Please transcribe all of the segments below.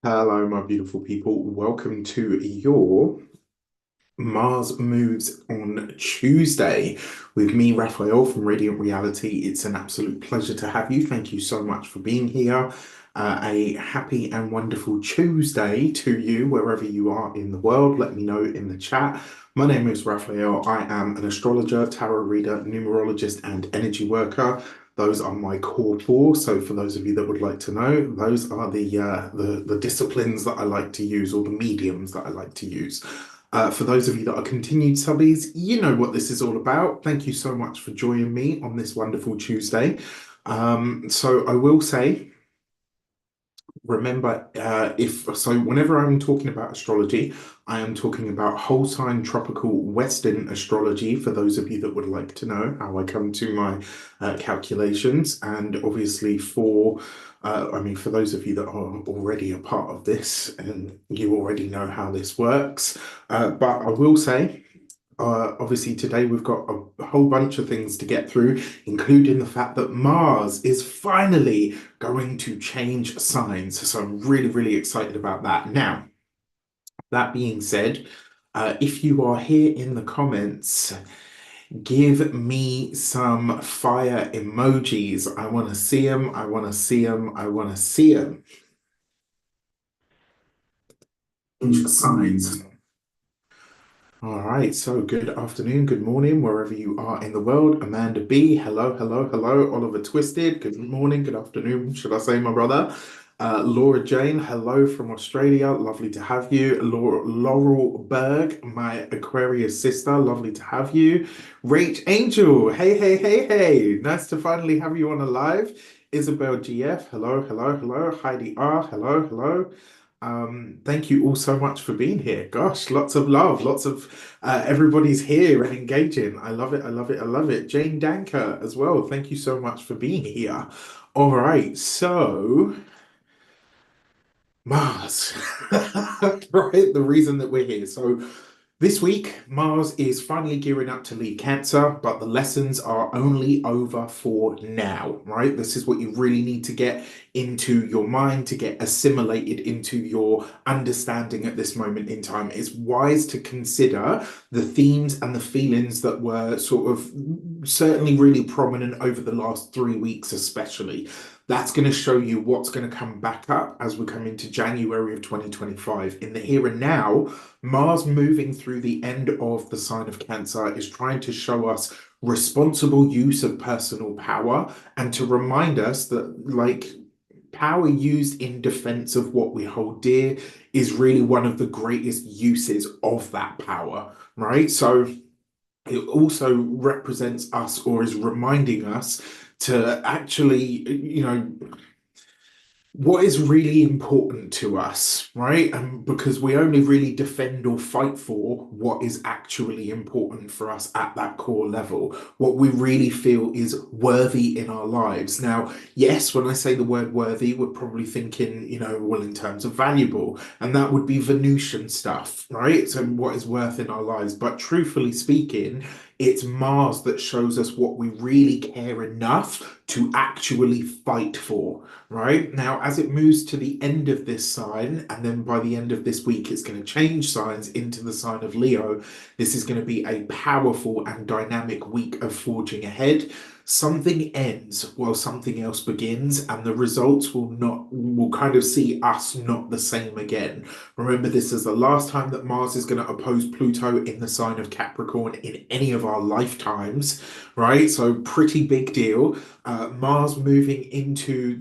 Hello, my beautiful people. Welcome to your Mars Moves on Tuesday with me, Raphael from Radiant Reality. It's an absolute pleasure to have you. Thank you so much for being here. A happy and wonderful Tuesday to you, wherever you are in the world. Let me know in the chat. My name is Raphael. I am an astrologer, tarot reader, numerologist, and energy worker. Those are my core four. So for those of you that would like to know, those are the disciplines that I like to use, or the mediums that I like to use. For those of you that are continued subbies, you know what this is all about. Thank you so much for joining me on this wonderful Tuesday. So I will say, remember, if so, whenever I'm talking about astrology, I am talking about whole sign tropical Western astrology. For those of you that would like to know how I come to my calculations, and obviously for those of you that are already a part of this, and you already know how this works. But I will say. Obviously, today we've got a whole bunch of things to get through, including the fact that Mars is finally going to change signs. So I'm really, really excited about that. Now, that being said, if you are here in the comments, give me some fire emojis. I want to see them. I want to see them. I want to see them. Change signs. All right, so good afternoon, good morning, wherever you are in the world. Amanda B, hello, hello, hello. Oliver Twisted, good morning, good afternoon, should I say, my brother? Laura Jane, hello from Australia, lovely to have you. Laurel Berg, my Aquarius sister, lovely to have you. Rach Angel, hey, hey, hey, hey, nice to finally have you on a live. Isabel GF, hello, hello, hello. Heidi R, hello, hello. Thank you all so much for being here. Gosh, lots of love, lots of everybody's here and engaging. I love it. I love it. I love it. Jane Danker as well. Thank you so much for being here. All right, so Mars, right? The reason that we're here. So this week, Mars is finally gearing up to leave Cancer, but the lessons are only over for now, right? This is what you really need to get into your mind, to get assimilated into your understanding at this moment in time. It's wise to consider the themes and the feelings that were sort of certainly really prominent over the last 3 weeks, especially. That's going to show you what's going to come back up as we come into January of 2025. In the here and now, Mars moving through the end of the sign of Cancer is trying to show us responsible use of personal power and to remind us that, like, power used in defense of what we hold dear is really one of the greatest uses of that power, right? So it also represents us, or is reminding us to actually, what is really important to us, right? And because we only really defend or fight for what is actually important for us at that core level, what we really feel is worthy in our lives. Now, yes, when I say the word worthy, we're probably thinking, well, in terms of valuable, and that would be Venusian stuff, right? So what is worth in our lives. But truthfully speaking, it's Mars that shows us what we really care enough to actually fight for, right? Now, as it moves to the end of this sign, and then by the end of this week, it's going to change signs into the sign of Leo. This is going to be a powerful and dynamic week of forging ahead. Something ends while something else begins, and the results will kind of see us not the same again. Remember, this is the last time that Mars is going to oppose Pluto in the sign of Capricorn in any of our lifetimes, right? So pretty big deal. Mars moving into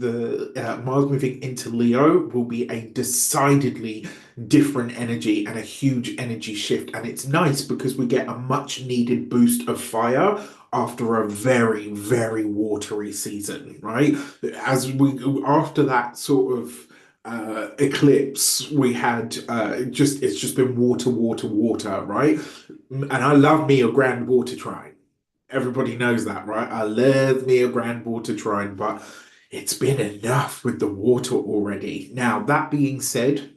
Leo will be a decidedly different energy and a huge energy shift. And it's nice because we get a much needed boost of fire after a very, very watery season, right? After that sort of eclipse, we had it's just been water, water, water, right? And I love me a grand water trine. Everybody knows that, right? I love me a grand water trine, but it's been enough with the water already. Now, that being said,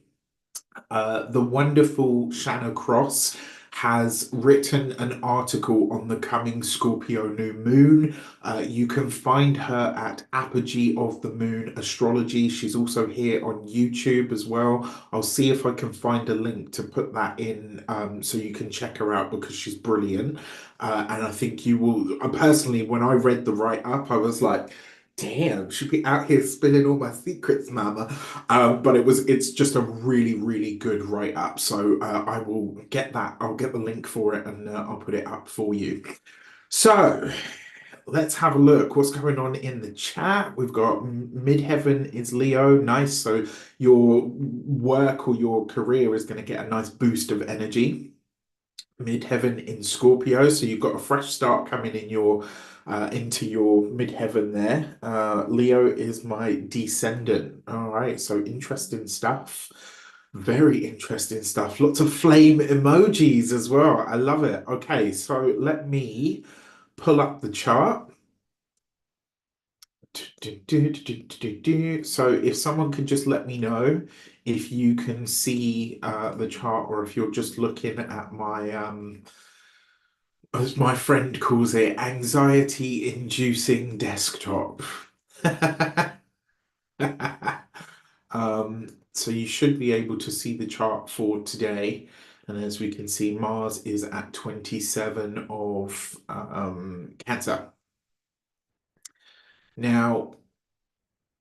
the wonderful Shanna Cross has written an article on the coming Scorpio new moon. You can find her at Apogee of the Moon Astrology. She's also here on YouTube as well. I'll see if I can find a link to put that in so you can check her out because she's brilliant. And I think you will, personally, when I read the write-up, I was like, damn, she'd be out here spilling all my secrets, mama. But it's just a really, really good write-up. So I will get that. I'll get the link for it and I'll put it up for you. So let's have a look. What's going on in the chat? We've got midheaven is Leo. Nice. So your work or your career is going to get a nice boost of energy. Midheaven in Scorpio, so you've got a fresh start coming in your into your midheaven there. Leo is my descendant. All right, so interesting stuff. Very interesting stuff. Lots of flame emojis as well. I love it. Okay, so let me pull up the chart. So if someone could just let me know if you can see the chart or if you're just looking at my as my friend calls it, anxiety-inducing desktop. So you should be able to see the chart for today. And as we can see, Mars is at 27 of Cancer. Now,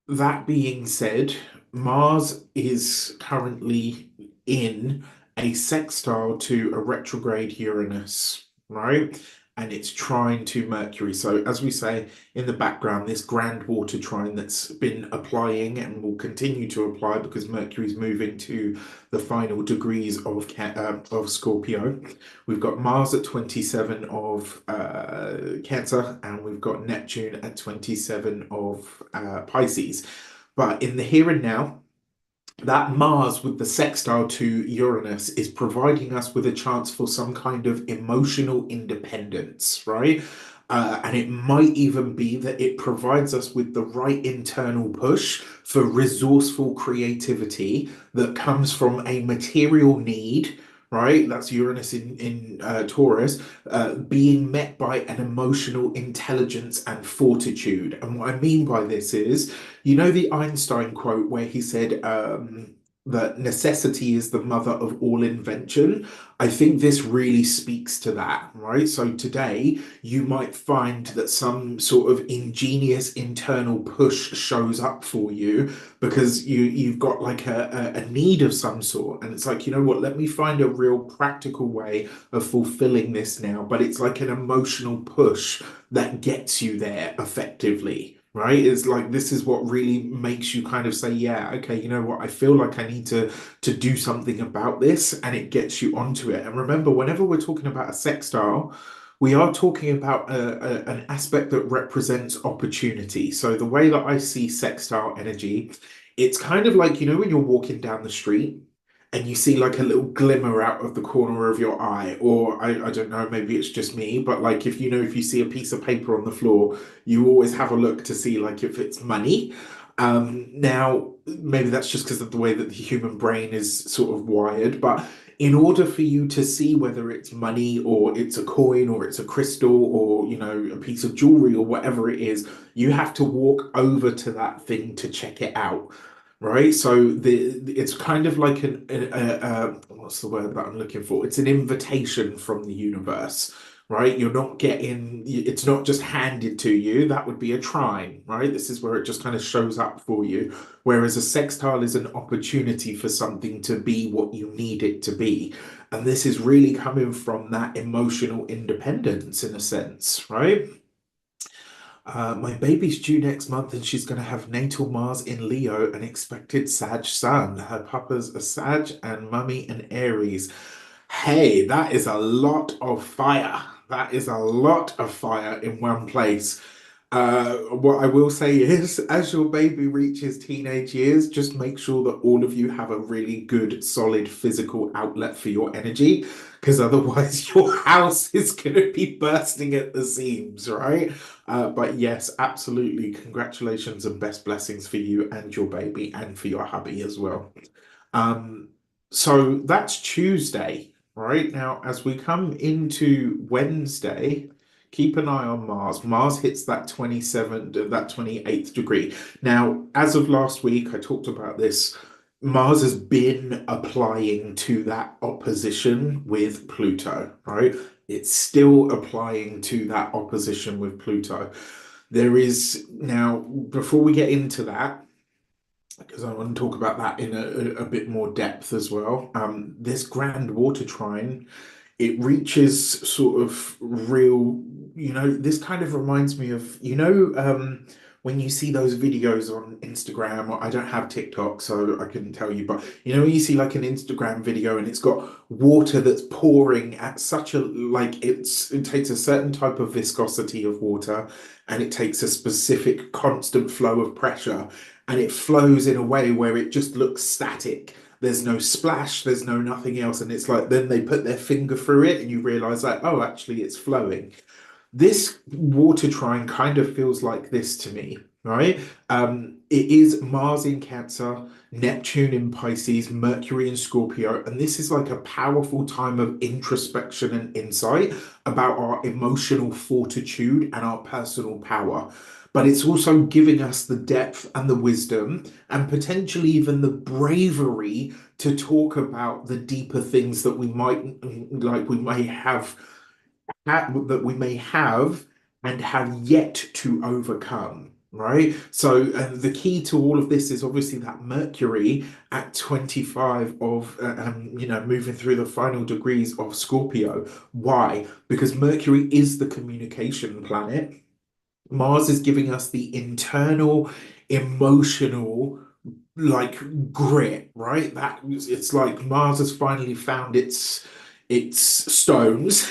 that being said, Mars is currently in a sextile to a retrograde Uranus, right? And it's trine to Mercury. So, as we say in the background, this grand water trine that's been applying and will continue to apply because Mercury's moving to the final degrees of Scorpio. We've got Mars at 27 of Cancer, and we've got Neptune at 27 of Pisces. But in the here and now, that Mars with the sextile to Uranus is providing us with a chance for some kind of emotional independence, right? And it might even be that it provides us with the right internal push for resourceful creativity that comes from a material need, right? That's Uranus in Taurus, being met by an emotional intelligence and fortitude. And what I mean by this is, you know, the Einstein quote where he said that necessity is the mother of all invention. I think this really speaks to that, right? So today you might find that some sort of ingenious internal push shows up for you because you've got like a need of some sort. And it's like, you know what, let me find a real practical way of fulfilling this now. But it's like an emotional push that gets you there effectively. Right? It's like this is what really makes you kind of say, yeah, okay, you know what, I feel like I need to do something about this, and it gets you onto it. And remember, whenever we're talking about a sextile, we are talking about an aspect that represents opportunity. So the way that I see sextile energy, it's kind of like, you know, when you're walking down the street and you see like a little glimmer out of the corner of your eye, or I don't know, maybe it's just me, but like if you know, if you see a piece of paper on the floor, you always have a look to see like if it's money. Now, maybe that's just because of the way that the human brain is sort of wired, but in order for you to see whether it's money or it's a coin or it's a crystal or, you know, a piece of jewelry or whatever it is, you have to walk over to that thing to check it out. Right, so it's kind of like what's the word that I'm looking for? It's an invitation from the universe, right? You're not getting, it's not just handed to you. That would be a trine, right? This is where it just kind of shows up for you. Whereas a sextile is an opportunity for something to be what you need it to be. And this is really coming from that emotional independence in a sense, right? My baby's due next month and she's going to have natal Mars in Leo and expected Sag Sun. Her papa's a Sag and mummy an Aries. Hey, that is a lot of fire. That is a lot of fire in one place. What I will say is, as your baby reaches teenage years, just make sure that all of you have a really good, solid physical outlet for your energy, because otherwise your house is going to be bursting at the seams, right? But yes, absolutely. Congratulations and best blessings for you and your baby and for your hubby as well. Um, so that's Tuesday, right? Now, as we come into Wednesday, keep an eye on Mars. Mars hits that 27th, that 28th degree. Now, as of last week, I talked about this. Mars has been applying to that opposition with Pluto, right? It's still applying to that opposition with Pluto. There is now, before we get into that, because I want to talk about that in a bit more depth as well. This grand water trine, it reaches sort of real, this kind of reminds me of, when you see those videos on Instagram, or I don't have TikTok, so I couldn't tell you, but when you see like an Instagram video and it's got water that's pouring at such a, like it takes a certain type of viscosity of water and it takes a specific constant flow of pressure and it flows in a way where it just looks static. There's no splash, there's no nothing else. And it's like then they put their finger through it and you realize like, oh, actually it's flowing. This water trine kind of feels like this to me, right? It is Mars in Cancer, Neptune in Pisces, Mercury in Scorpio, and this is like a powerful time of introspection and insight about our emotional fortitude and our personal power. But it's also giving us the depth and the wisdom and potentially even the bravery to talk about the deeper things that we might like we may have that we may have and have yet to overcome, right? So the key to all of this is obviously that Mercury at 25 of, moving through the final degrees of Scorpio. Why? Because Mercury is the communication planet. Mars is giving us the internal emotional like grit, right? That it's like Mars has finally found its stones.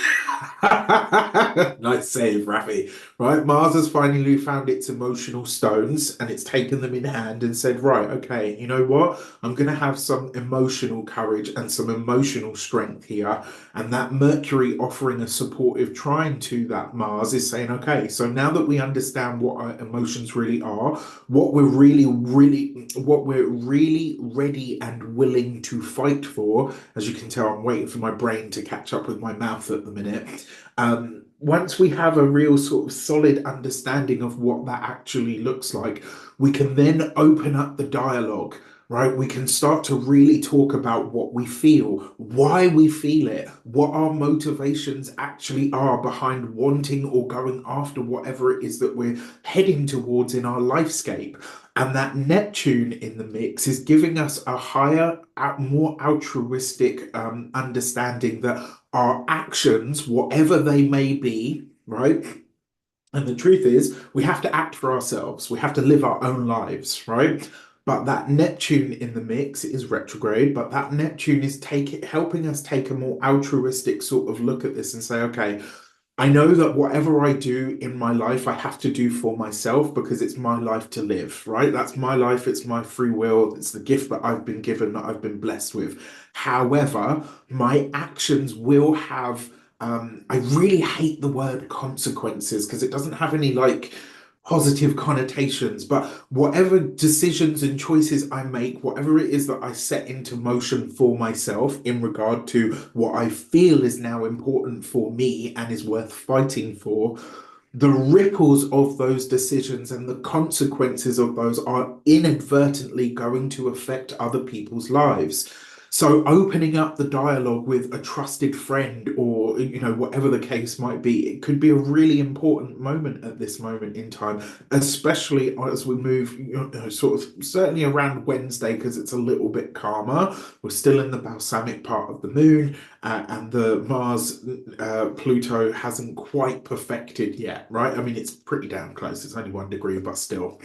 Nice save, Rafi. Right? Mars has finally found its emotional stones and it's taken them in hand and said, right, okay, you know what? I'm going to have some emotional courage and some emotional strength here. And that Mercury offering a supportive trine to that Mars is saying, okay, so now that we understand what our emotions really are, what we're really ready and willing to fight for, as you can tell, I'm waiting for my brain to catch up with my mouth at the minute. Once we have a real sort of solid understanding of what that actually looks like, we can then open up the dialogue, right? We can start to really talk about what we feel, why we feel it, what our motivations actually are behind wanting or going after whatever it is that we're heading towards in our lifescape. And that Neptune in the mix is giving us a higher, more altruistic understanding that our actions, whatever they may be, right? And the truth is, we have to act for ourselves. We have to live our own lives, right? But that Neptune in the mix is retrograde, but that Neptune is helping us take a more altruistic sort of look at this and say, okay, I know that whatever I do in my life, I have to do for myself because it's my life to live, right? That's my life. It's my free will. It's the gift that I've been given, that I've been blessed with. However, my actions will have, I really hate the word consequences because it doesn't have any like positive connotations, but whatever decisions and choices I make, whatever it is that I set into motion for myself in regard to what I feel is now important for me and is worth fighting for, the ripples of those decisions and the consequences of those are inadvertently going to affect other people's lives. So opening up the dialogue with a trusted friend or whatever the case might be, it could be a really important moment at this moment in time, especially as we move sort of certainly around Wednesday because it's a little bit calmer. We're still in the balsamic part of the moon and the Mars Pluto hasn't quite perfected yet, right? I mean, it's pretty damn close. It's only 1 degree, but still.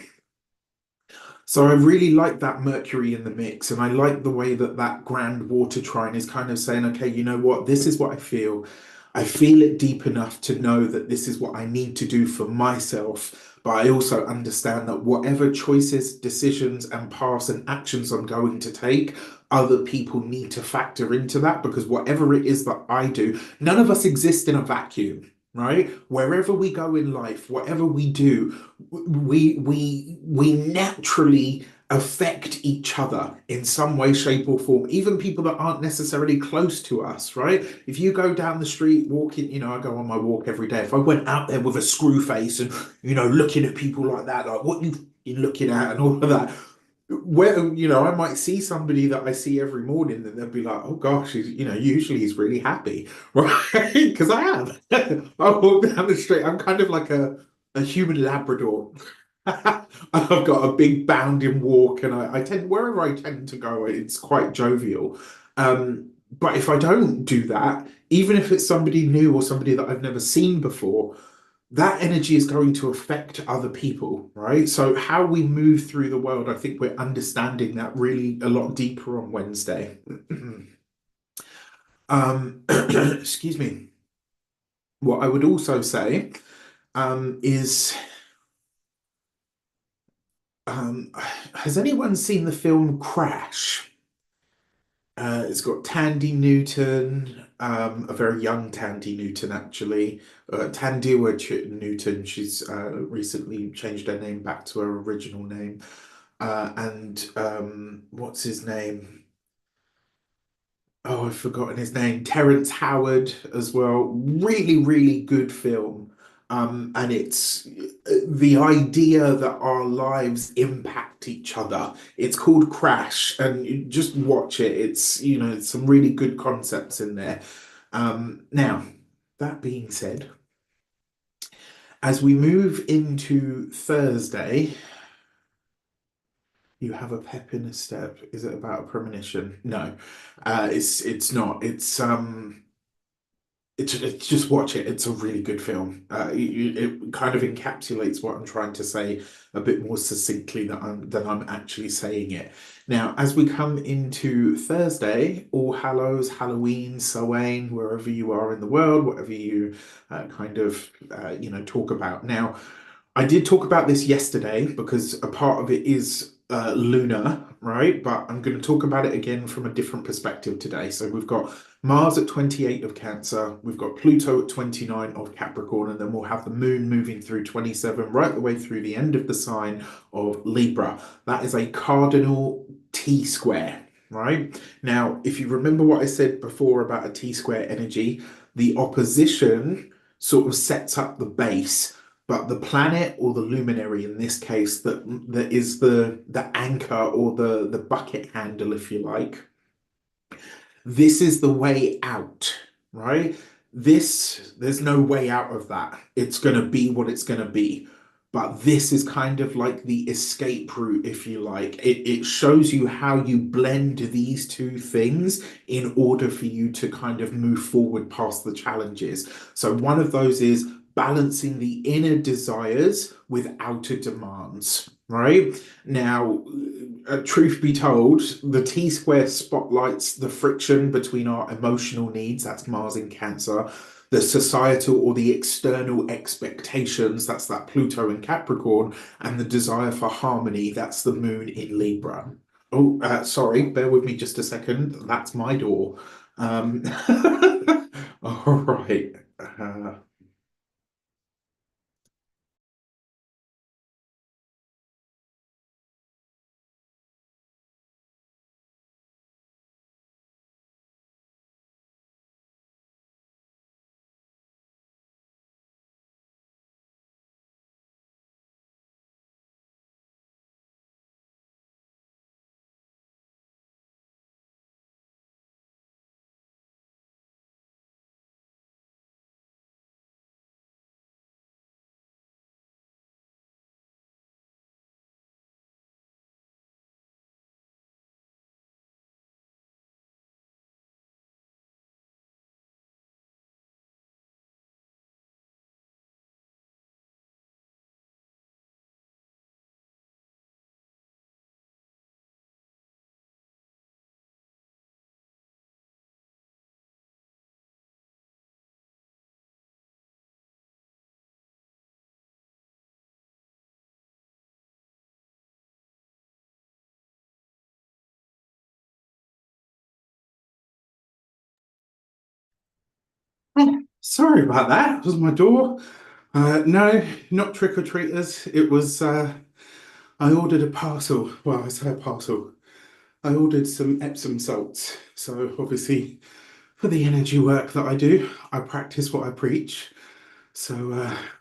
So I really like that Mercury in the mix, and I like the way that that grand water trine is kind of saying, okay, you know what, this is what I feel. I feel it deep enough to know that this is what I need to do for myself. But I also understand that whatever choices, decisions, and paths and actions I'm going to take, other people need to factor into that because whatever it is that I do, none of us exist in a vacuum. Right? Wherever we go in life, whatever we do, we naturally affect each other in some way, shape, or form, even people that aren't necessarily close to us, right? If you go down the street walking, I go on my walk every day. If I went out there with a screw face and, looking at people like that, like what you looking at and all of that, where, I might see somebody that I see every morning and they'll be like, oh gosh, usually he's really happy, right? Because I am. I walk down the street, I'm kind of like a human Labrador. I've got a big bounding walk, and I tend wherever I tend to go, it's quite jovial. But if I don't do that, even if it's somebody new or somebody that I've never seen before, that energy is going to affect other people, right? So how we move through the world, I think we're understanding that really a lot deeper on Wednesday. Excuse me. What I would also say is has anyone seen the film Crash? It's got Tandy Newton, a very young Tandy Newton, actually. Tandua Newton. She's recently changed her name back to her original name. And what's his name? Oh, I've forgotten his name. Terrence Howard as well. Really, really good film. And it's the idea that our lives impact each other. It's called Crash, and you just watch it. It's some really good concepts in there. Now, that being said, as we move into Thursday, you have a pep in a step. Is it about a premonition? No, it's not. It's just watch it. It's a really good film. It kind of encapsulates what I'm trying to say a bit more succinctly than I'm actually saying it. Now, as we come into Thursday, All Hallows, Halloween, Samhain, wherever you are in the world, whatever you kind of talk about. Now, I did talk about this yesterday because a part of it is lunar, right? But I'm going to talk about it again from a different perspective today. So we've got Mars at 28 of Cancer, we've got Pluto at 29 of Capricorn, and then we'll have the moon moving through 27 right the way through the end of the sign of Libra. That is a cardinal T square, right? Now, if you remember what I said before about a T square energy, the opposition sort of sets up the base, but the planet or the luminary in this case that is the anchor or the bucket handle, if you like, this is the way out, right? There's no way out of that. It's going to be what it's going to be. But this is kind of like the escape route, if you like. It shows you how you blend these two things in order for you to kind of move forward past the challenges. So one of those is balancing the inner desires with outer demands, right? Now, truth be told, the T square spotlights the friction between our emotional needs, that's Mars in Cancer, the societal or the external expectations, that's that Pluto in Capricorn, and the desire for harmony, that's the moon in Libra. Oh, sorry, bear with me just a second. That's my door. Um, all right. Sorry about that. It was my door. No, not trick or treaters. It was I ordered a parcel. Well, I say a parcel. I ordered some Epsom salts. So obviously, for the energy work that I do, I practice what I preach. So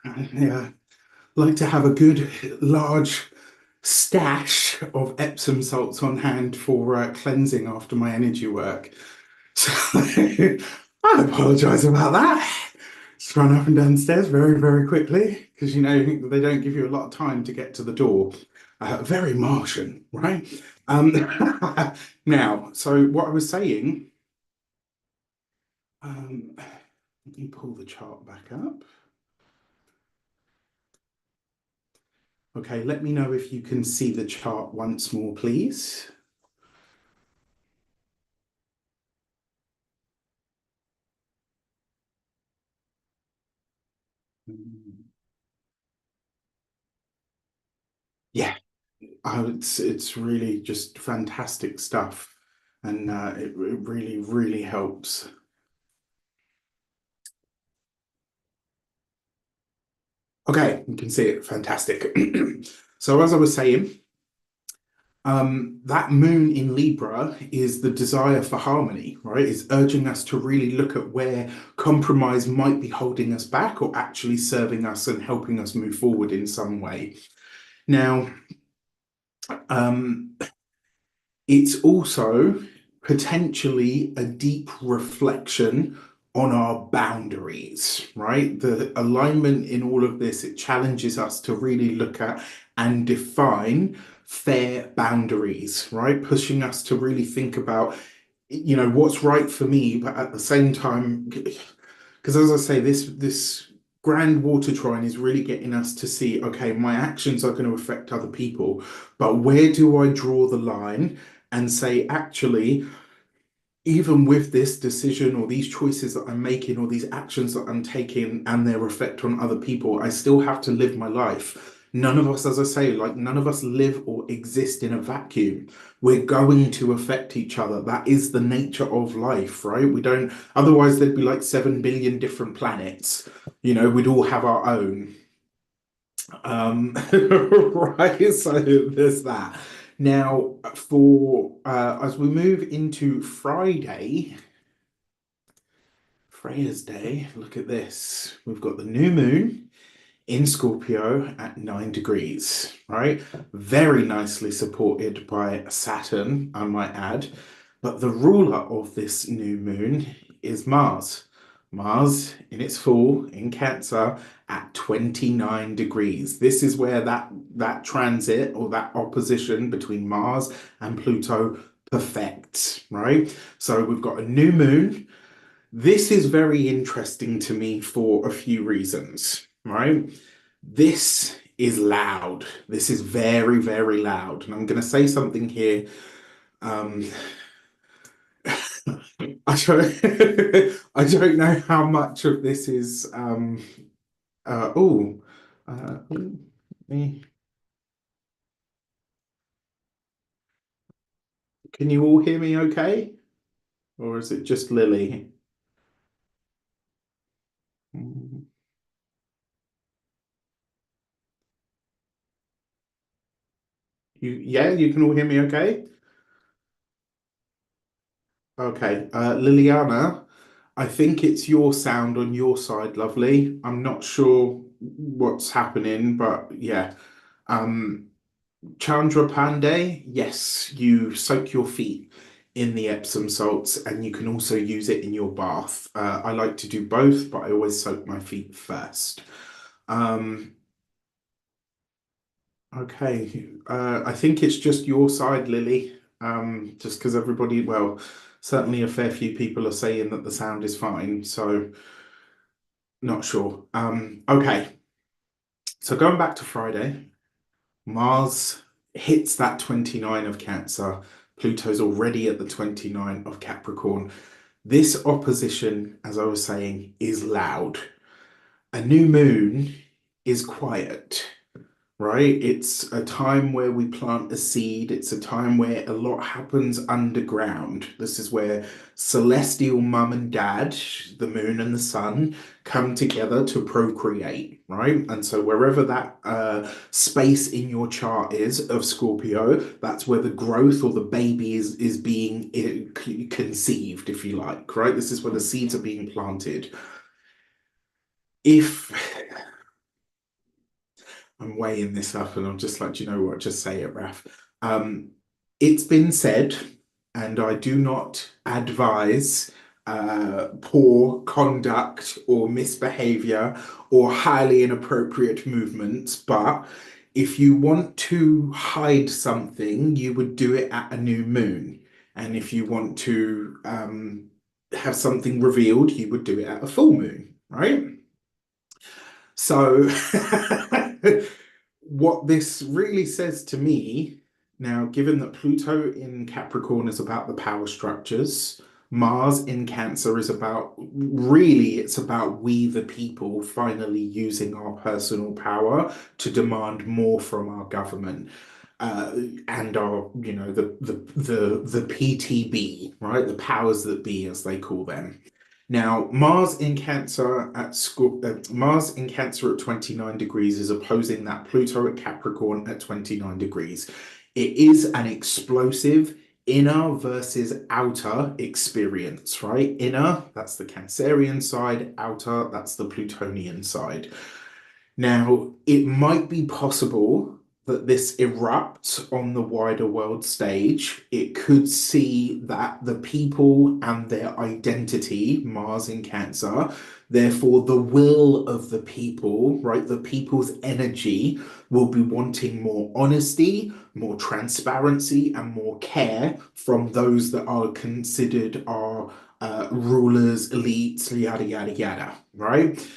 I like to have a good large stash of Epsom salts on hand for cleansing after my energy work. So I apologize about that. Just run up and downstairs very, very quickly because you know they don't give you a lot of time to get to the door. Very Martian, right? Um, now, so what I was saying, let me pull the chart back up. Okay, let me know if you can see the chart once more, please. Yeah, it's really just fantastic stuff, and it really really helps. Okay, you can see it, fantastic. So as I was saying, that moon in Libra is the desire for harmony, right? It's urging us to really look at where compromise might be holding us back or actually serving us and helping us move forward in some way. Now, um, it's also potentially a deep reflection on our boundaries, right? The alignment in all of this, it challenges us to really look at and define fair boundaries, right? Pushing us to really think about, what's right for me, but at the same time, because as I say, this grand water trine is really getting us to see, okay, my actions are going to affect other people, but where do I draw the line and say, actually, even with this decision or these choices that I'm making or these actions that I'm taking and their effect on other people, I still have to live my life. None of us, as I say, like none of us live or exist in a vacuum. We're going to affect each other. That is the nature of life, right? We don't, otherwise, there'd be like 7 billion different planets. We'd all have our own. Right, so there's that. Now, for as we move into Friday, Freya's Day, look at this. We've got the new moon in Scorpio at 9 degrees, right? Very nicely supported by Saturn, I might add. But the ruler of this new moon is Mars. Mars in its full in Cancer at 29 degrees. This is where that transit or that opposition between Mars and Pluto perfects, right? So we've got a new moon. This is very interesting to me for a few reasons, right? This is loud. This is very, very loud. And I'm going to say something here. Um, I don't, I don't know how much of this is. Oh, me. Can you all hear me okay? Or is it just Lily? Mm, yeah, you can all hear me okay? Okay, Liliana, I think it's your sound on your side, lovely. I'm not sure what's happening, but yeah. Um, Chandra Pandey, yes, you soak your feet in the Epsom salts and you can also use it in your bath. I like to do both, but I always soak my feet first. Um, okay, I think it's just your side, Lily. Just because everybody, well, certainly a fair few people are saying that the sound is fine, so not sure. Okay, so going back to Friday. Mars hits that 29 of Cancer. Pluto's already at the 29 of Capricorn. This opposition, as I was saying, is loud. A new moon is quiet, right? It's a time where we plant a seed. It's a time where a lot happens underground. This is where celestial mum and dad, the moon and the sun, come together to procreate, right? And so wherever that space in your chart is of Scorpio, that's where the growth or the baby is being conceived, if you like, right? This is where the seeds are being planted. If I'm weighing this up and I'm just like, do you know what? Just say it, Raf. Um, it's been said, and I do not advise poor conduct or misbehavior or highly inappropriate movements, but if you want to hide something, you would do it at a new moon. And if you want to have something revealed, you would do it at a full moon, right? So, what this really says to me now, given that Pluto in Capricorn is about the power structures, Mars in Cancer is about really, it's about we the people finally using our personal power to demand more from our government. And our, the PTB, right? The powers that be, as they call them. Now, Mars in Cancer at 29 degrees is opposing that Pluto at Capricorn at 29 degrees. It is an explosive inner versus outer experience, right? Inner, that's the Cancerian side, outer, that's the Plutonian side. Now, it might be possible that this erupts on the wider world stage. It could see that the people and their identity, Mars in Cancer, therefore the will of the people, right? The people's energy will be wanting more honesty, more transparency, and more care from those that are considered our rulers, elites, yada, yada, yada, right?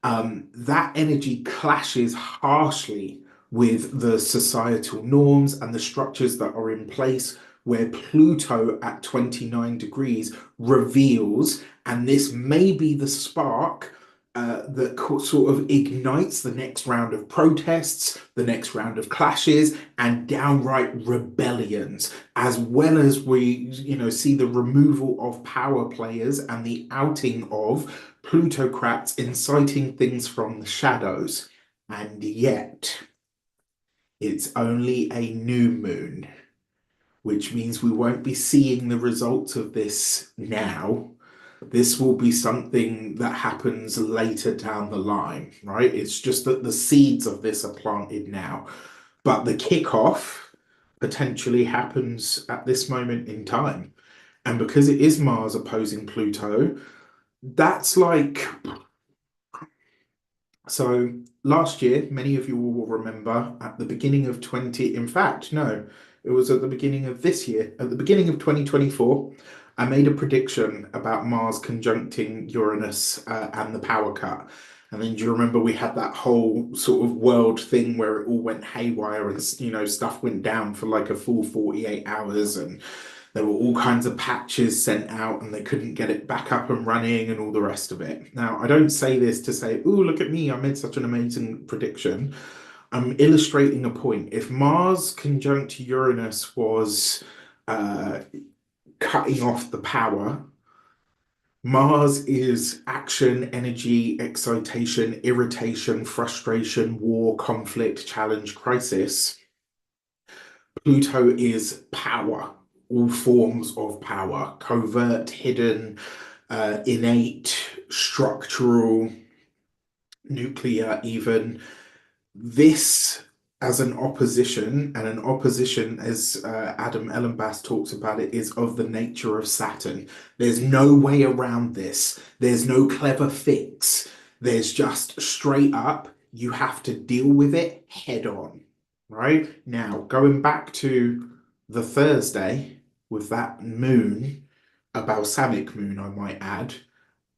That energy clashes harshly with the societal norms and the structures that are in place, where Pluto at 29 degrees reveals, and this may be the spark that sort of ignites the next round of protests, the next round of clashes, and downright rebellions, as well as see the removal of power players and the outing of plutocrats inciting things from the shadows. And yet, it's only a new moon, which means we won't be seeing the results of this now. This will be something that happens later down the line, right? It's just that the seeds of this are planted now. But the kickoff potentially happens at this moment in time. And because it is Mars opposing Pluto, that's like so last year, many of you will remember at the beginning of 20, in fact, no, it was at the beginning of this year, at the beginning of 2024, I made a prediction about Mars conjuncting Uranus and the power cut. And then do you remember we had that whole sort of world thing where it all went haywire and stuff went down for like a full 48 hours and there were all kinds of patches sent out and they couldn't get it back up and running and all the rest of it. Now, I don't say this to say, oh, look at me, I made such an amazing prediction. I'm illustrating a point. If Mars conjunct Uranus was uh, cutting off the power, Mars is action, energy, excitation, irritation, frustration, war, conflict, challenge, crisis. Pluto is power, all forms of power, covert, hidden, innate, structural, nuclear, even. This as an opposition, and an opposition, as Adam Ellenbass talks about it, is of the nature of Saturn. There's no way around this. There's no clever fix. There's just straight up, you have to deal with it head on, right? Now, going back to the Thursday with that moon, a balsamic moon, I might add,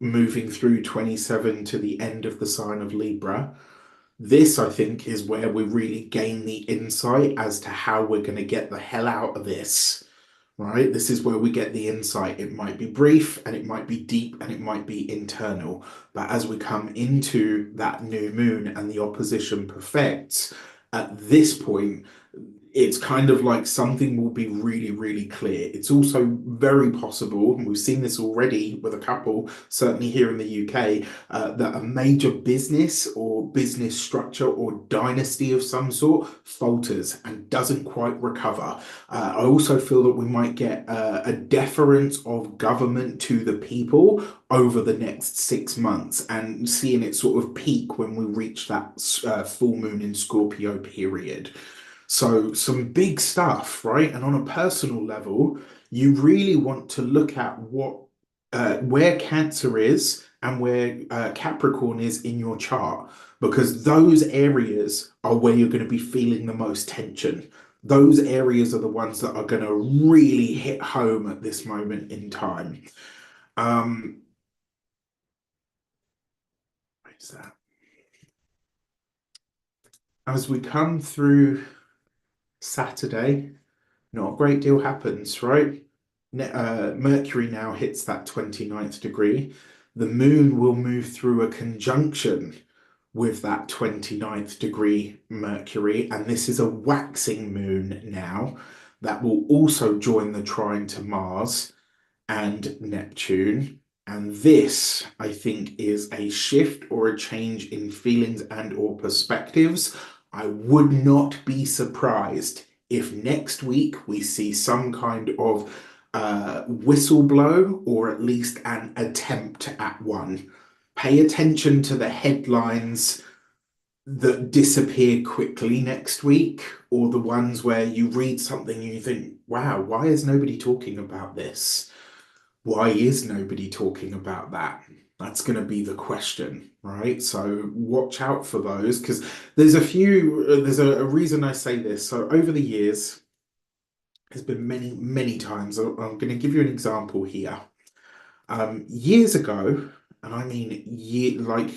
moving through 27 to the end of the sign of Libra. This, I think, is where we really gain the insight as to how we're going to get the hell out of this, right? This is where we get the insight. It might be brief and it might be deep and it might be internal. But as we come into that new moon and the opposition perfects, at this point, it's kind of like something will be really, really clear. It's also very possible, and we've seen this already with a couple, certainly here in the UK, that a major business or business structure or dynasty of some sort falters and doesn't quite recover. I also feel that we might get a deference of government to the people over the next 6 months and seeing it sort of peak when we reach that full moon in Scorpio period. So, some big stuff, right? And on a personal level, you really want to look at where Cancer is and where Capricorn is in your chart, because those areas are where you're going to be feeling the most tension. Those areas are the ones that are going to really hit home at this moment in time. Um, what is that? As we come through Saturday, not a great deal happens, right? Mercury now hits that 29th degree. The moon will move through a conjunction with that 29th degree Mercury, and this is a waxing moon now that will also join the trine to Mars and Neptune. And this, I think, is a shift or a change in feelings and or perspectives. I would not be surprised if next week we see some kind of whistleblow or at least an attempt at one. Pay attention to the headlines that disappear quickly next week, or the ones where you read something and you think, wow, why is nobody talking about this? Why is nobody talking about that? That's going to be the question, right? So watch out for those because there's a reason I say this. So over the years, there's been many, many times. I'm going to give you an example here. Years ago, and I mean like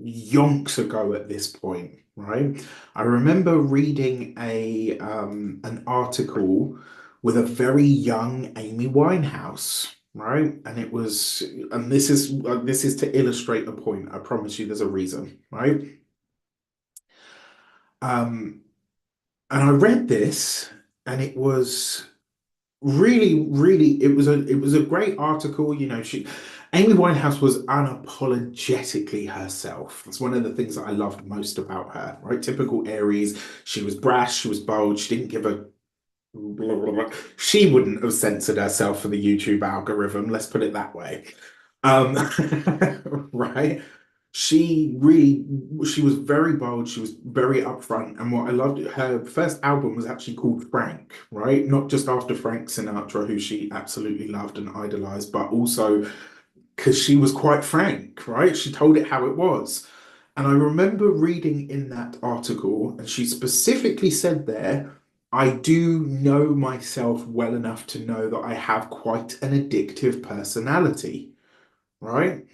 yonks ago at this point, right? I remember reading an article with a very young Amy Winehouse, right? And it was, and this is to illustrate a point. I promise you, there's a reason, right? Um, and I read this, and it was really, really, it was a great article. You know, she Amy Winehouse was unapologetically herself. That's one of the things that I loved most about her, right? Typical Aries. She was brash, she was bold, she didn't give a blah, blah, blah. She wouldn't have censored herself for the YouTube algorithm, let's put it that way. Um, right? She was very bold, she was very upfront, and what I loved, her first album was actually called Frank, right? Not just after Frank Sinatra, who she absolutely loved and idolized, but also because she was quite frank, right? She told it how it was. And I remember reading in that article, and she specifically said there, I do know myself well enough to know that I have quite an addictive personality, right?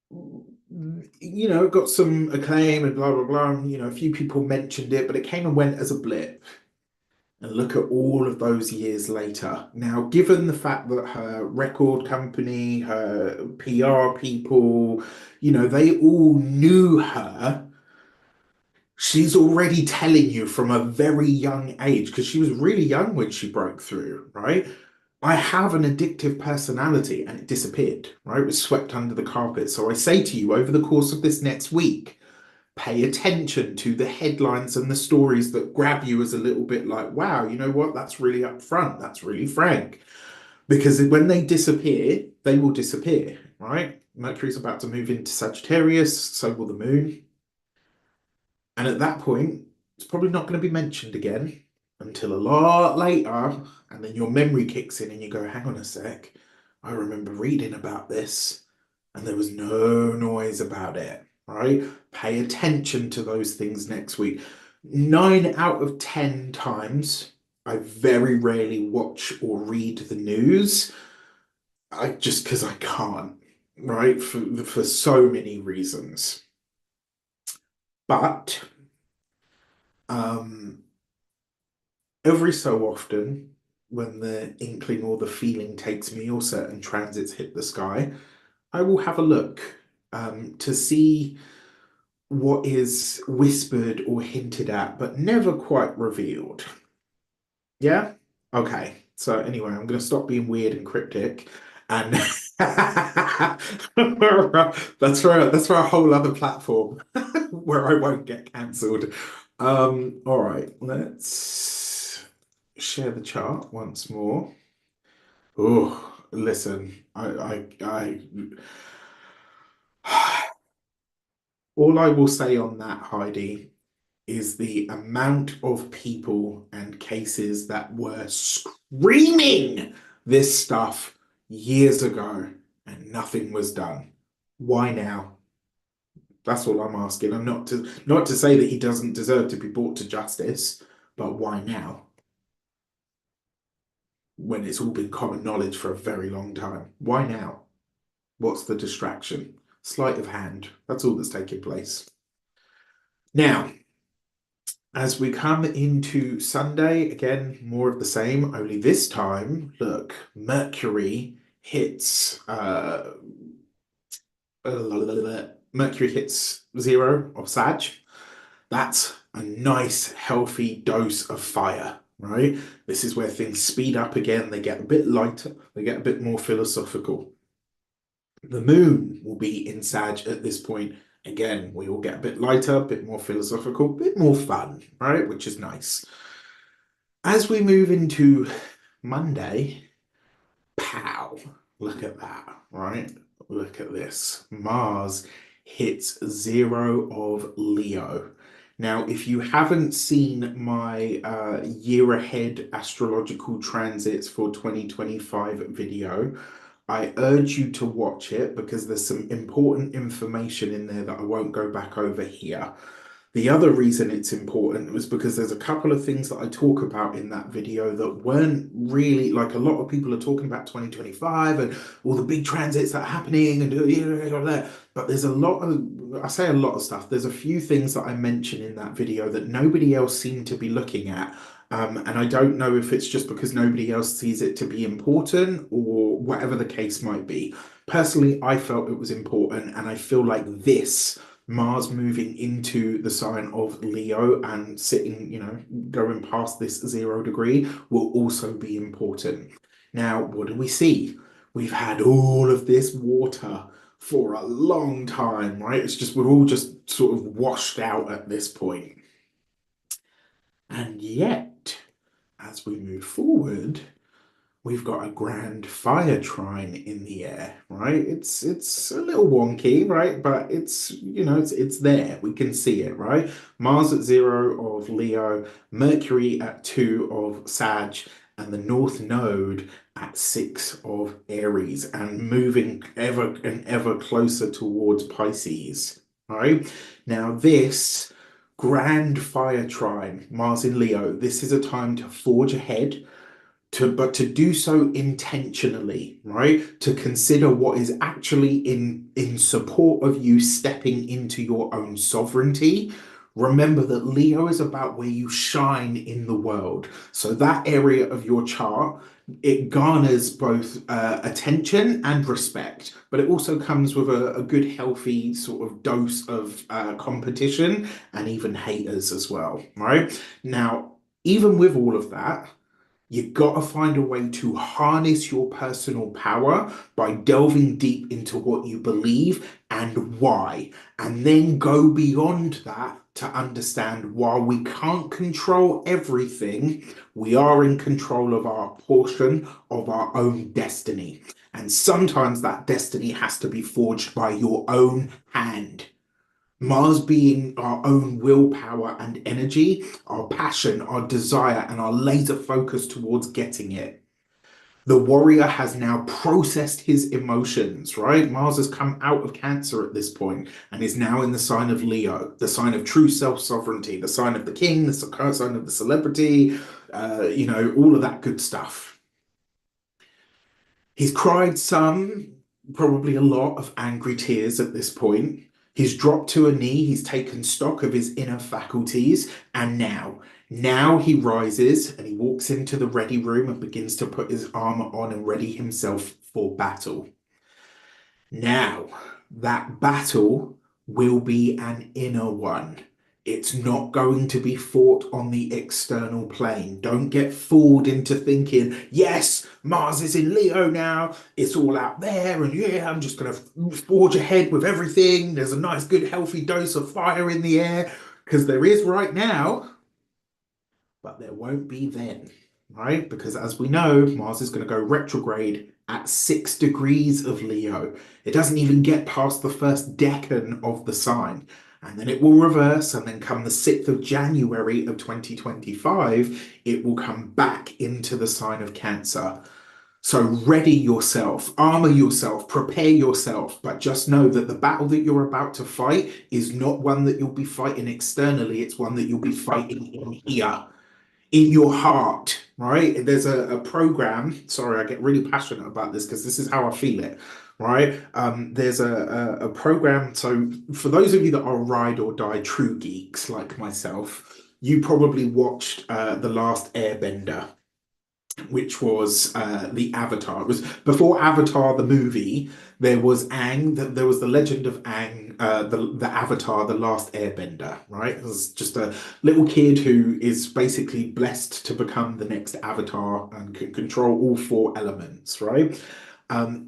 You know, it got some acclaim and blah, blah, blah. You know, a few people mentioned it, but it came and went as a blip. And look at all of those years later. Now, given the fact that her record company, her PR people, you know, they all knew her, she's already telling you from a very young age, because she was really young when she broke through, right? I have an addictive personality and it disappeared, right? It was swept under the carpet. So I say to you, over the course of this next week, pay attention to the headlines and the stories that grab you as a little bit like, wow, you know what? That's really upfront. That's really frank. Because when they disappear, they will disappear, right? Mercury's about to move into Sagittarius, so will the moon. And at that point, it's probably not going to be mentioned again until a lot later. And then your memory kicks in and you go, hang on a sec. I remember reading about this and there was no noise about it, right? Pay attention to those things next week. 9 out of 10 times, I very rarely watch or read the news. I just because I can't, right? For so many reasons. But um every so often, when the inkling or the feeling takes me or certain transits hit the sky, I will have a look to see what is whispered or hinted at, but never quite revealed. Yeah? Okay. So anyway, I'm going to stop being weird and cryptic. And that's for a whole other platform where I won't get cancelled. All right, let's share the chart once more. Oh, listen, all I will say on that, Heidi, is the amount of people and cases that were screaming this stuff years ago and nothing was done. Why now? That's all I'm asking. I'm not to say that he doesn't deserve to be brought to justice, but why now? When it's all been common knowledge for a very long time. Why now? What's the distraction? Sleight of hand. That's all that's taking place. Now, as we come into Sunday, again, more of the same, only this time, look, Mercury hits Mercury hits zero of Sag. That's a nice, healthy dose of fire, right? This is where things speed up again, they get a bit lighter, they get a bit more philosophical. The moon will be in Sag at this point. Again, we will get a bit lighter, a bit more philosophical, a bit more fun, right? Which is nice. As we move into Monday, pow, look at that, right? Look at this. Mars hits zero of Leo. Now, if you haven't seen my year ahead astrological transits for 2025 video, I urge you to watch it because there's some important information in there that I won't go back over here. The other reason it's important was because there's a couple of things that I talk about in that video that weren't really like a lot of people are talking about 2025 and all the big transits that are happening and but there's a lot of I say a lot of stuff. There's a few things that I mention in that video that nobody else seemed to be looking at. And I don't know if it's just because nobody else sees it to be important or whatever the case might be. Personally, I felt it was important, and I feel like this Mars moving into the sign of Leo and sitting, going past this 0 degree will also be important. Now, what do we see? We've had all of this water for a long time, right? It's just, we're all just sort of washed out at this point. And yet, as we move forward, we've got a grand fire trine in the air, right? It's a little wonky, right? But it's there. We can see it, right? Mars at zero of Leo, Mercury at two of Sag, and the North Node at six of Aries, and moving ever and ever closer towards Pisces. Right? Now this grand fire trine, Mars in Leo, this is a time to forge ahead but to do so intentionally, right? To consider what is actually in support of you stepping into your own sovereignty. Remember that Leo is about where you shine in the world. So that area of your chart, it garners both attention and respect, but it also comes with a good, healthy sort of dose of competition and even haters as well, right? Now, even with all of that, you got to find a way to harness your personal power by delving deep into what you believe and why, and then go beyond that to understand while we can't control everything, we are in control of our portion of our own destiny. And sometimes that destiny has to be forged by your own hand. Mars being our own willpower and energy, our passion, our desire, and our laser focus towards getting it. The warrior has now processed his emotions, right? Mars has come out of Cancer at this point and is now in the sign of Leo, the sign of true self sovereignty, the sign of the king, the sign of the celebrity, all of that good stuff. He's cried some, probably a lot of angry tears at this point. He's dropped to a knee, he's taken stock of his inner faculties, and now he rises and he walks into the ready room and begins to put his armor on and ready himself for battle. Now, that battle will be an inner one. It's not going to be fought on the external plane. Don't get fooled into thinking, yes, Mars is in Leo now. It's all out there. And yeah, I'm just going to forge ahead with everything. There's a nice, good, healthy dose of fire in the air because there is right now, but there won't be then, right? Because as we know, Mars is going to go retrograde at 6 degrees of Leo. It doesn't even get past the first decan of the sign. And then it will reverse, and then come the 6th of January of 2025, it will come back into the sign of Cancer. So ready yourself, armor yourself, prepare yourself, but just know that the battle that you're about to fight is not one that you'll be fighting externally, it's one that you'll be fighting in here in your heart, right? There's a program. Sorry, I get really passionate about this because this is how I feel it, right? There's a program. So for those of you that are ride or die true geeks like myself, you probably watched The Last Airbender, which was the Avatar. It was before Avatar the movie. There was Aang. There was the Legend of Aang, the Avatar, the Last Airbender. Right, it was just a little kid who is basically blessed to become the next Avatar and can control all four elements. Right.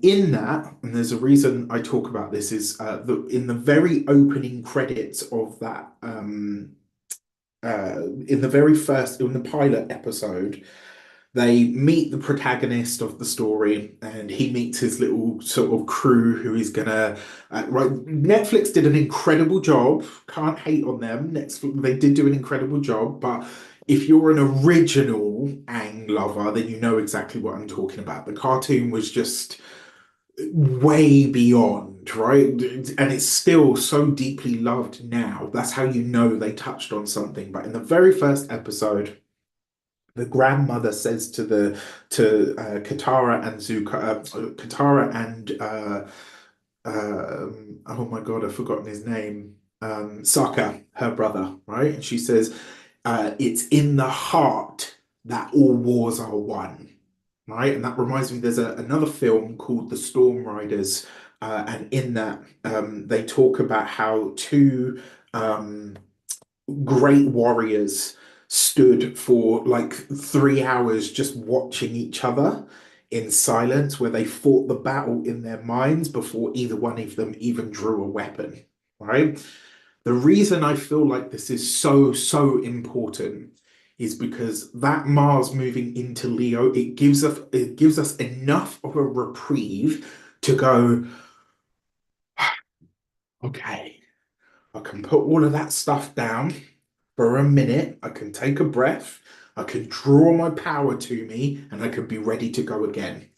In that, and there's a reason I talk about this is in the very opening credits of that. In the very first, in the pilot episode, they meet the protagonist of the story, and he meets his little sort of crew who is gonna. Right, Netflix did an incredible job. Can't hate on them. Netflix, they did do an incredible job, but if you're an original Aang lover, then you know exactly what I'm talking about. The cartoon was just way beyond, right? And it's still so deeply loved now. That's how you know they touched on something. But in the very first episode, the grandmother says to Katara and Katara and oh my God, I've forgotten his name. Sokka, her brother, right? And she says, "It's in the heart that all wars are won." Right, and that reminds me. There's another film called The Storm Riders, and in that they talk about how two um, great warriors stood for like 3 hours just watching each other in silence, where they fought the battle in their minds before either one of them even drew a weapon, right? The reason I feel like this is so important is because that Mars moving into Leo, it gives us enough of a reprieve to go, okay, I can put all of that stuff down for a minute. I can take a breath. I can draw my power to me and I can be ready to go again.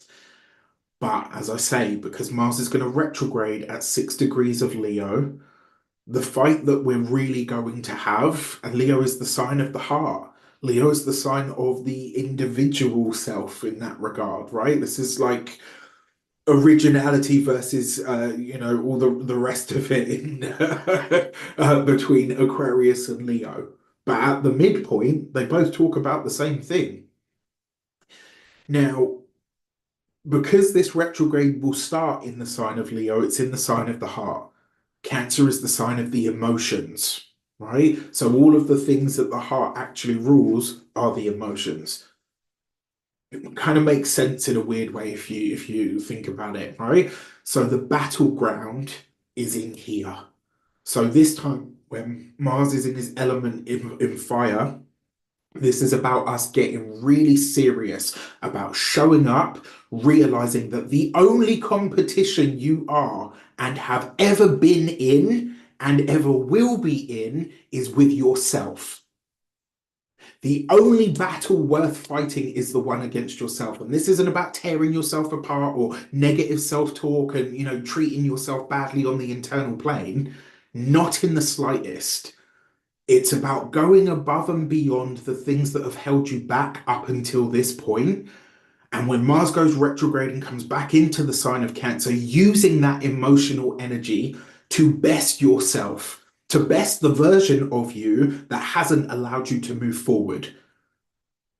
But as I say, because Mars is going to retrograde at 6 degrees of Leo, the fight that we're really going to have, and Leo is the sign of the heart. Leo is the sign of the individual self in that regard, right? This is like originality versus all the rest of it in between Aquarius and Leo. But at the midpoint, they both talk about the same thing. Now, because this retrograde will start in the sign of Leo, it's in the sign of the heart. Cancer is the sign of the emotions, right? So all of the things that the heart actually rules are the emotions. It kind of makes sense in a weird way if you think about it, right? So the battleground is in here. So this time when Mars is in his element in fire, this is about us getting really serious about showing up, realizing that the only competition you are and have ever been in and ever will be in is with yourself. The only battle worth fighting is the one against yourself. And this isn't about tearing yourself apart or negative self-talk and, treating yourself badly on the internal plane. Not in the slightest. It's about going above and beyond the things that have held you back up until this point. And when Mars goes retrograde and comes back into the sign of Cancer, using that emotional energy to best yourself, to best the version of you that hasn't allowed you to move forward.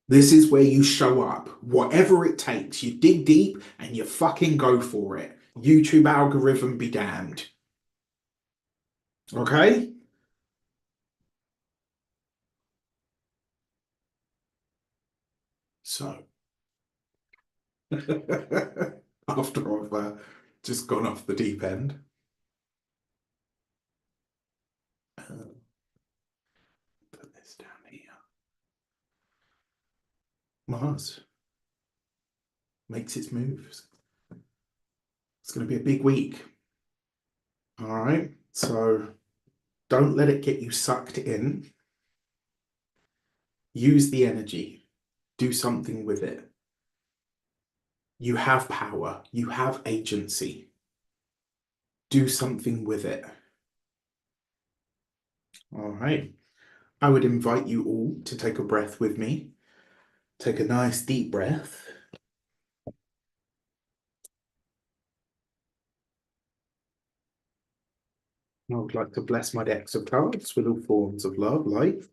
This is where you show up, whatever it takes. You dig deep and you fucking go for it. YouTube algorithm be damned. Okay? So, after I've just gone off the deep end, put this down here. Mars makes its moves. It's going to be a big week. All right. So don't let it get you sucked in. Use the energy. Do something with it. You have power. You have agency. Do something with it. All right. I would invite you all to take a breath with me. Take a nice deep breath. I would like to bless my decks of cards with all forms of love, light,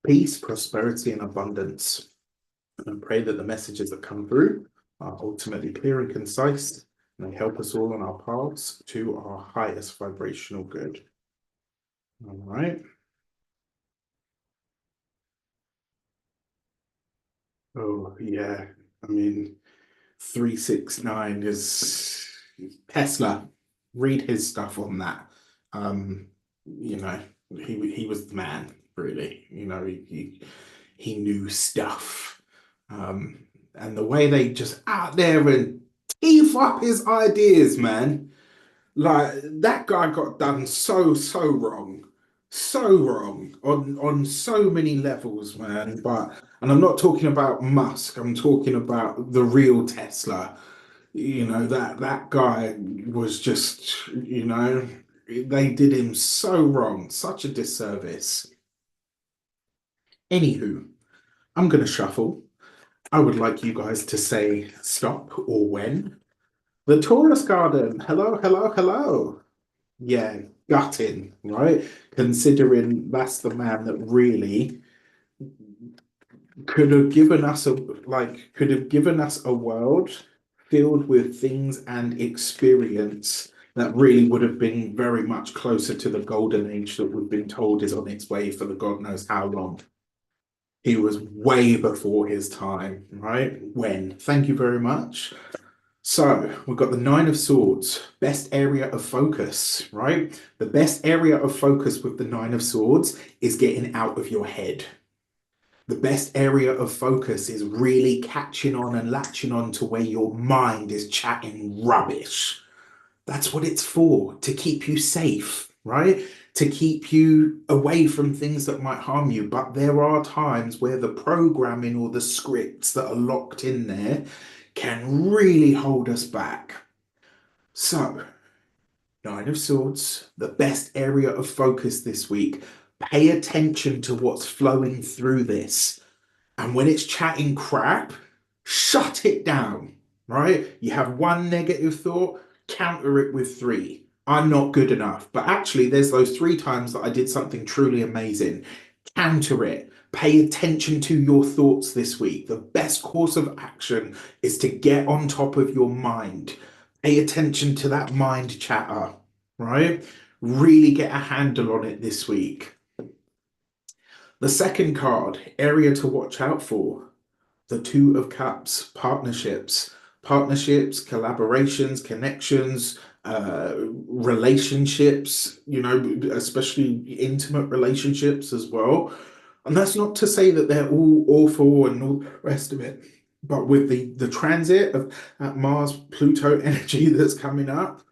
peace, prosperity, and abundance. And I pray that the messages that come through are ultimately clear and concise, and they help us all on our paths to our highest vibrational good. All right. Oh, yeah. I mean, 369 is Tesla. Read his stuff on that. Um, you know, he was the man, really. He knew stuff. And the way they just out there and teeth up his ideas, man. Like that guy got done so wrong. So wrong on so many levels, man. And I'm not talking about Musk, I'm talking about the real Tesla. That guy was just, they did him so wrong, such a disservice. Anywho, I'm gonna shuffle. I would like you guys to say stop or when. The Taurus garden. Hello, hello, hello. Yeah, gutting, right? Considering that's the man that really could have given us a world filled with things and experience that really would have been very much closer to the golden age that we've been told is on its way for the God knows how long. He was way before his time, right? When? Thank you very much. So we've got the Nine of Swords, best area of focus, right? The best area of focus with the Nine of Swords is getting out of your head. The best area of focus is really catching on and latching on to where your mind is chatting rubbish. That's what it's for, to keep you safe, right? To keep you away from things that might harm you. But there are times where the programming or the scripts that are locked in there can really hold us back. So, Nine of Swords, the best area of focus this week. Pay attention to what's flowing through this. And when it's chatting crap, shut it down, right? You have one negative thought, counter it with three. I'm not good enough. But actually, there's those 3 times that I did something truly amazing. Counter it. Pay attention to your thoughts this week. The best course of action is to get on top of your mind. Pay attention to that mind chatter, right? Really get a handle on it this week. The second card, area to watch out for, the Two of Cups, partnerships, collaborations, connections, relationships, especially intimate relationships as well. And that's not to say that they're all awful and all the rest of it. But with the transit of that Mars Pluto energy that's coming up,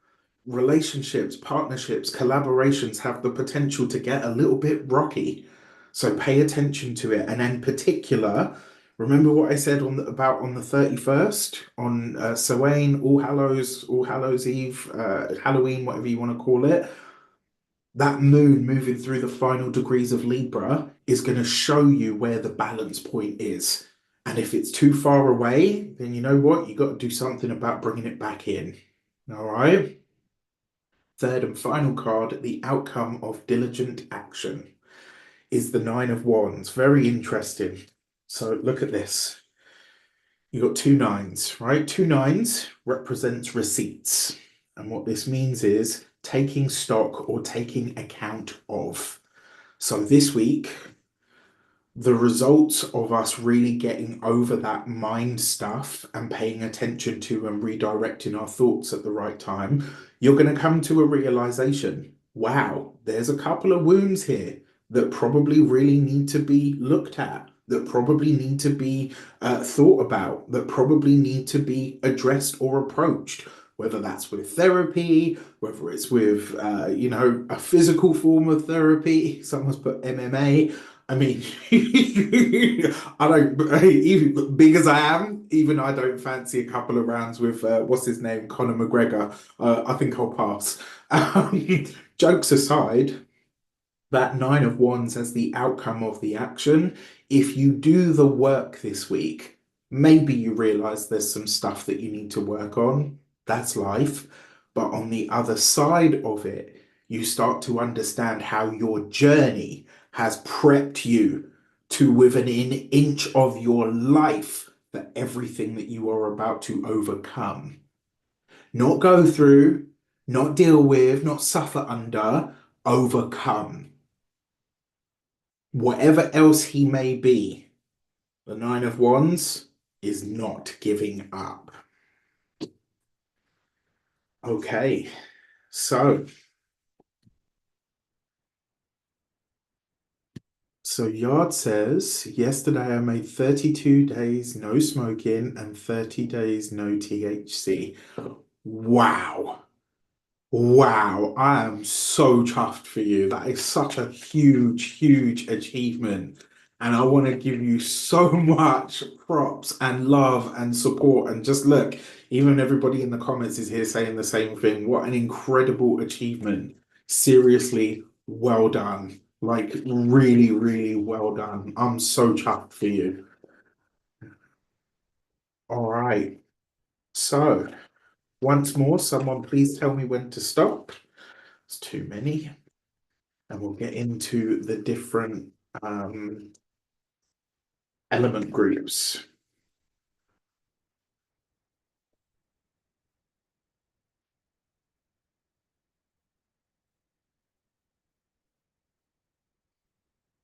relationships, partnerships, collaborations have the potential to get a little bit rocky. So pay attention to it. And in particular, remember what I said about on the 31st on Samhain, All Hallows Eve, Halloween, whatever you want to call it. That moon moving through the final degrees of Libra is going to show you where the balance point is. And if it's too far away, then you know what? You got to do something about bringing it back in. All right. Third and final card, the outcome of diligent action, is the Nine of Wands. Very interesting. So look at this. You got 2 nines, right? 2 nines represents receipts. And what this means is taking stock or taking account of. So this week, the results of us really getting over that mind stuff and paying attention to and redirecting our thoughts at the right time, you're going to come to a realization. Wow, there's a couple of wounds here that probably really need to be looked at, that probably need to be thought about, that probably need to be addressed or approached. Whether that's with therapy, whether it's with, a physical form of therapy, someone's put MMA. I mean, I don't, even big as I am, even I don't fancy a couple of rounds with, what's his name, Conor McGregor. I think I'll pass. Jokes aside, that Nine of Wands as the outcome of the action, if you do the work this week, maybe you realize there's some stuff that you need to work on. That's life. But on the other side of it, you start to understand how your journey has prepped you to within an inch of your life for everything that you are about to overcome. Not go through, not deal with, not suffer under, overcome. Whatever else he may be, the Nine of Wands is not giving up. Okay, so Yard says, yesterday I made 32 days no smoking and 30 days no THC. Wow. Wow, I am so chuffed for you. That is such a huge, huge achievement. And I want to give you so much props and love and support. And just look, even everybody in the comments is here saying the same thing. What an incredible achievement. Seriously, well done. Like, really, really well done. I'm so chuffed for you. All right. So, once more, someone please tell me when to stop. It's too many. And we'll get into the different element groups.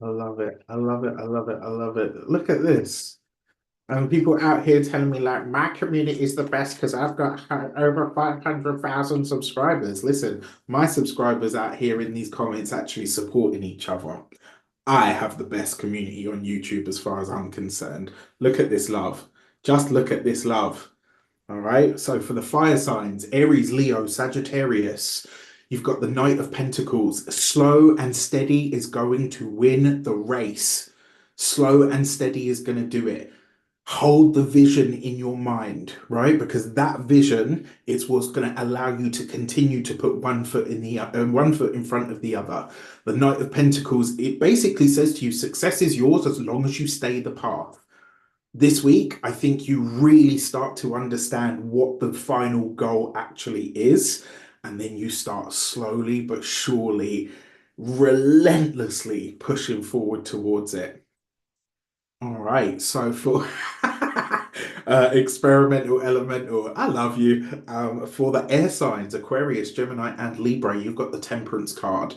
I love it. I love it. I love it. I love it. Look at this. And people out here telling me like my community is the best because I've got over 500,000 subscribers. Listen, my subscribers out here in these comments actually supporting each other. I have the best community on YouTube as far as I'm concerned. Look at this love. Just look at this love. All right. So for the fire signs, Aries, Leo, Sagittarius, you've got the Knight of Pentacles. Slow and steady is going to win the race. Slow and steady is going to do it. Hold the vision in your mind, right? Because that vision is what's going to allow you to continue to put one foot in the one foot in front of the other. The Knight of Pentacles, it basically says to you, success is yours as long as you stay the path. This week, I think you really start to understand what the final goal actually is. And then you start slowly but surely, relentlessly pushing forward towards it. All right. So for experimental elemental, I love you. For the air signs, Aquarius, Gemini, and Libra, you've got the Temperance card.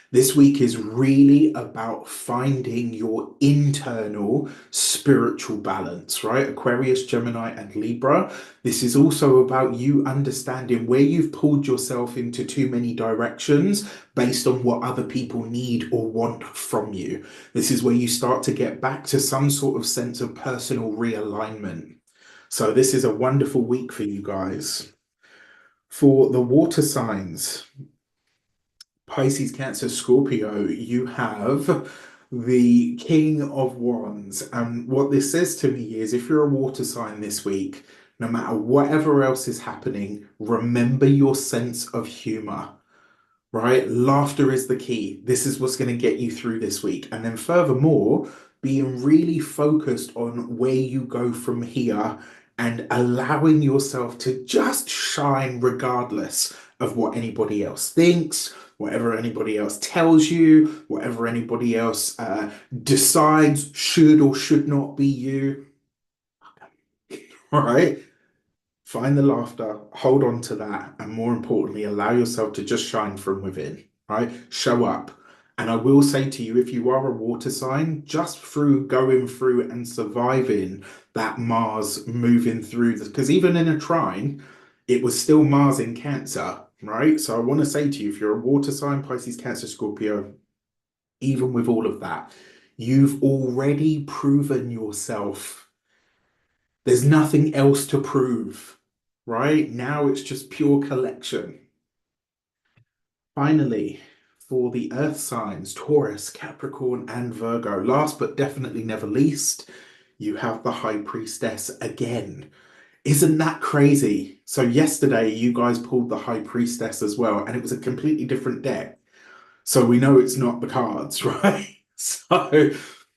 This week is really about finding your internal spiritual balance, right? Aquarius, Gemini, and Libra. This is also about you understanding where you've pulled yourself into too many directions based on what other people need or want from you. This is where you start to get back to some sort of sense of personal realignment. So, this is a wonderful week for you guys. For the water signs, Pisces, Cancer, Scorpio, you have the King of Wands. And what this says to me is if you're a water sign this week, no matter whatever else is happening, remember your sense of humor, right? Laughter is the key. This is what's going to get you through this week. And then furthermore, being really focused on where you go from here and allowing yourself to just shine regardless of what anybody else thinks, whatever anybody else tells you, whatever anybody else decides should or should not be you. All right. Find the laughter, hold on to that, and more importantly, allow yourself to just shine from within, right? Show up. And I will say to you, if you are a water sign, just through going through and surviving that Mars moving through this, because even in a trine, it was still Mars in Cancer, right? So I want to say to you, if you're a water sign, Pisces, Cancer, Scorpio, even with all of that, you've already proven yourself. There's nothing else to prove, right? Now it's just pure collection. Finally, for the earth signs, Taurus, Capricorn, and Virgo, last but definitely never least, you have the High Priestess again. Isn't that crazy? So, yesterday you guys pulled the High Priestess as well, and it was a completely different deck. So, we know it's not the cards, right? So,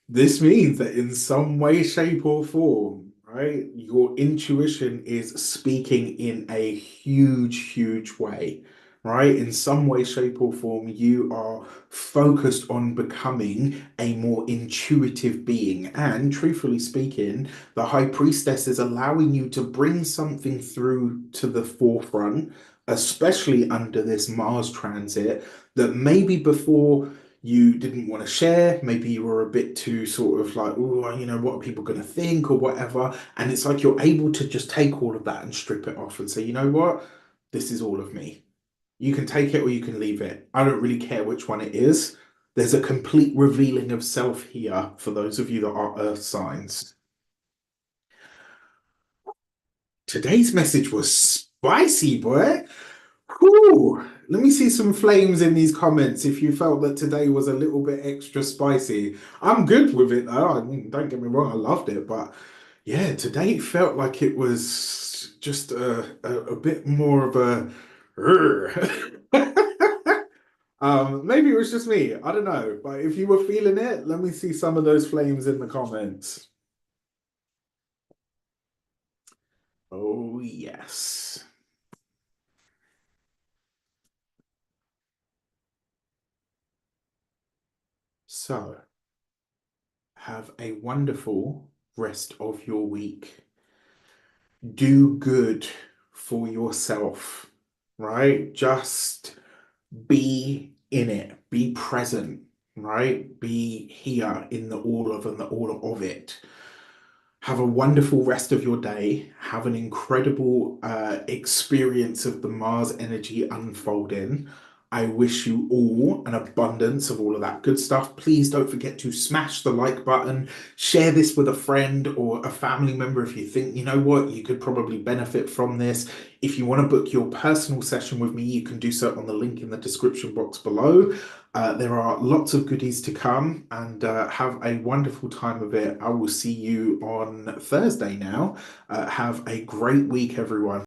this means that in some way, shape, or form, right, your intuition is speaking in a huge, huge way, right? In some way, shape, or form, you are focused on becoming a more intuitive being. And truthfully speaking, the High Priestess is allowing you to bring something through to the forefront, especially under this Mars transit, that maybe before you didn't want to share. Maybe you were a bit too sort of like, oh, what are people going to think or whatever. And it's like you're able to just take all of that and strip it off and say, you know what? This is all of me. You can take it or you can leave it. I don't really care which one it is. There's a complete revealing of self here for those of you that are earth signs. Today's message was spicy, boy. Whew. Let me see some flames in these comments if you felt that today was a little bit extra spicy. I'm good with it though. I mean, don't get me wrong, I loved it, but yeah, today felt like it was just a bit more of a maybe it was just me. I don't know. But if you were feeling it, let me see some of those flames in the comments. Oh, yes. So, have a wonderful rest of your week. Do good for yourself, right? Just be in it, be present, right? Be here in the all of and the all of it. Have a wonderful rest of your day. Have an incredible experience of the Mars energy unfolding. I wish you all an abundance of all of that good stuff. Please don't forget to smash the like button, share this with a friend or a family member if you think, you know what, you could probably benefit from this. If you want to book your personal session with me, you can do so on the link in the description box below. There are lots of goodies to come and have a wonderful time of it. I will see you on Thursday now. Have a great week, everyone.